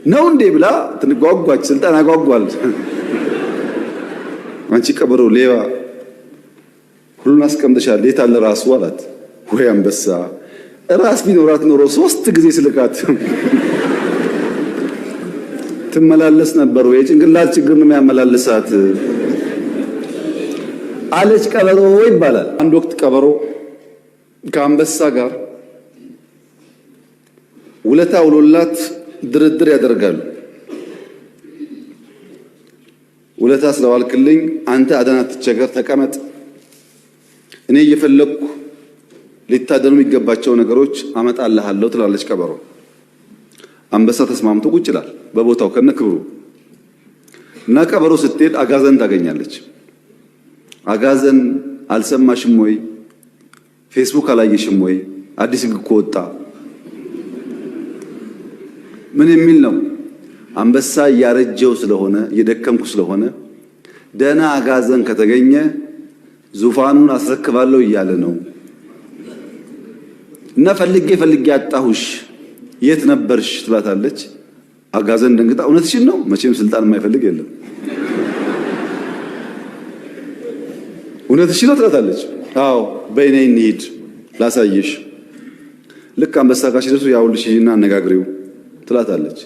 ነው እንዴ ብላ ትንጓጓች። ስልጣን አጓጓል። አንቺ ቀበሮ ሌባ ሁሉን አስቀምጠሻል፣ የት አለ ራሱ አላት። ወይ አንበሳ ራስ ቢኖራት ኖሮ 3 ጊዜ ስልካት ትመላለስ ነበር። ወይ ጭንቅላት ችግር ነው የሚያመላልሳት አለች። ቀበሮ ይባላል። አንድ ወቅት ቀበሮ ከአንበሳ ጋር ውለታ ውሎላት ድርድር ያደርጋሉ። ውለታ ስለዋልክልኝ አንተ አደና አትቸገር፣ ተቀመጥ፣ እኔ እየፈለኩ ሊታደኑ የሚገባቸው ነገሮች አመጣልሃለሁ ትላለች ቀበሮ። አንበሳ ተስማምቶ ቁጭ ይላል በቦታው ከነክብሩ እና ቀበሮ ስትሄድ አጋዘን ታገኛለች። አጋዘን አልሰማሽም ወይ? ፌስቡክ አላየሽም ወይ? አዲስ ሕግ እኮ ወጣ። ምን የሚል ነው? አንበሳ እያረጀው ስለሆነ እየደከምኩ ስለሆነ ደህና አጋዘን ከተገኘ ዙፋኑን አስረክባለሁ እያለ ነው እና ፈልጌ አጣሁሽ፣ የት ነበርሽ ትላታለች። አጋዘን ደንግጣ እውነትሽን ነው? መቼም ስልጣን የማይፈልግ የለም። እውነትሽን ነው ትላታለች። አዎ በእኔ እንሂድ ላሳይሽ። ልክ አንበሳ ጋር ሲደርሱ ያውልሽና አነጋግሪው ትላታለች።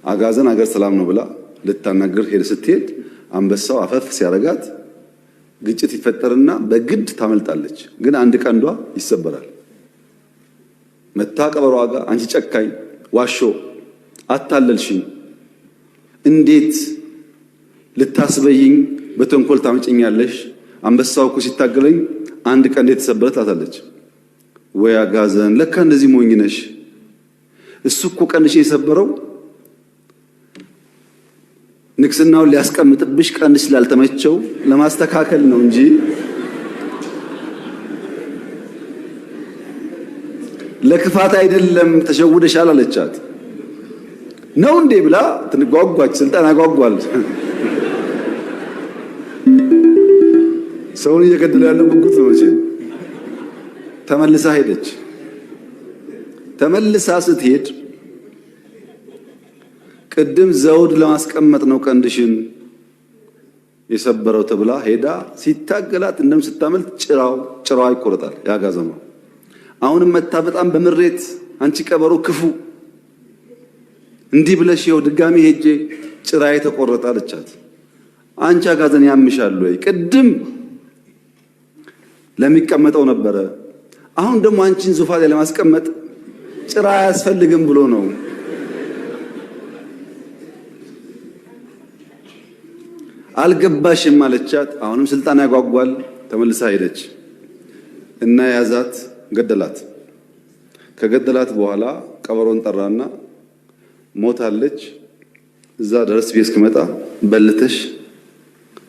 አጋዘን አገር ሰላም ነው ብላ ልታናገር ሄደ። ስትሄድ አንበሳው አፈፍ ሲያረጋት ግጭት ይፈጠርና በግድ ታመልጣለች። ግን አንድ ቀንዷ ይሰበራል። መታ ቀበሮ ዋጋ አንቺ ጨካኝ ዋሾ አታለልሽኝ፣ እንዴት ልታስበይኝ በተንኮል ታመጭኛለሽ? አንበሳው እኮ ሲታገለኝ አንድ ቀንዴ ተሰበረ ትላታለች። ወይ አጋዘን ለካ እንደዚህ ሞኝ ነሽ። እሱ እኮ ቀንሽ የሰበረው ንግስናውን ሊያስቀምጥብሽ ቀንሽ ስላልተመቸው ለማስተካከል ነው እንጂ ለክፋት አይደለም። ተሸውደሻል አለቻት። ነው እንዴ ብላ ትንጓጓች። ስልጣን አጓጓል። ሰውን እየገደለ ያለው ጉጉት ነው እንጂ ተመልሳ ሄደች። ተመልሳ ስትሄድ ቅድም ዘውድ ለማስቀመጥ ነው ቀንድሽን የሰበረው ተብላ ሄዳ ሲታገላት እንደም ስታመልጥ ጭራዋ ይቆረጣል ያጋዘማ። አሁንም መታ በጣም በምሬት አንቺ ቀበሮ ክፉ እንዲህ ብለሽ ይኸው ድጋሚ ሄጄ ጭራዬ ተቆረጠ አለቻት። አንቺ አጋዘን ያምሻል ወይ? ቅድም ለሚቀመጠው ነበረ፣ አሁን ደግሞ አንቺን ዙፋን ላይ ለማስቀመጥ ጭራ አያስፈልግም ብሎ ነው። አልገባሽም አለቻት። አሁንም ስልጣን ያጓጓል። ተመልሳ ሄደች እና ያዛት፣ ገደላት። ከገደላት በኋላ ቀበሮን ጠራና ሞታለች፣ እዛ ድረስ ቤት እስክመጣ በልተሽ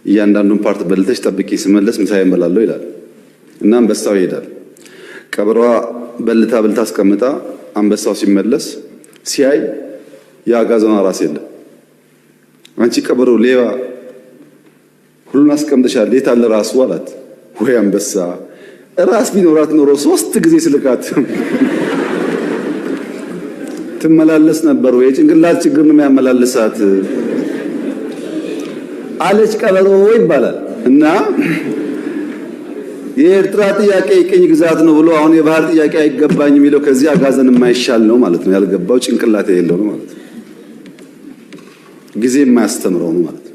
እያንዳንዱን ፓርት በልተሽ ጠብቂ፣ ስመለስ ምሳዬ እበላለሁ ይላል እና አንበሳው ይሄዳል። ቀበሮዋ በልታ አስቀምጣ አንበሳው ሲመለስ ሲያይ የአጋዘኗ ራስ የለም። አንቺ ቀበሮ ሌባ ሁሉን አስቀምጠሻል፣ የት አለ ራሱ አላት። ወይ አንበሳ ራስ ቢኖራት ኖሮ 3 ጊዜ ስልካት ትመላለስ ነበር። ወይ ጭንቅላት ችግር ነው የሚያመላልሳት አለች። ቀበሮ ይባላል እና የኤርትራ ጥያቄ ቅኝ ግዛት ነው ብሎ አሁን የባህር ጥያቄ አይገባኝ የሚለው ከዚህ አጋዘን የማይሻል ነው ማለት ነው። ያልገባው ጭንቅላት የሌለው ነው ማለት ነው። ጊዜ የማያስተምረው ነው ማለት ነው።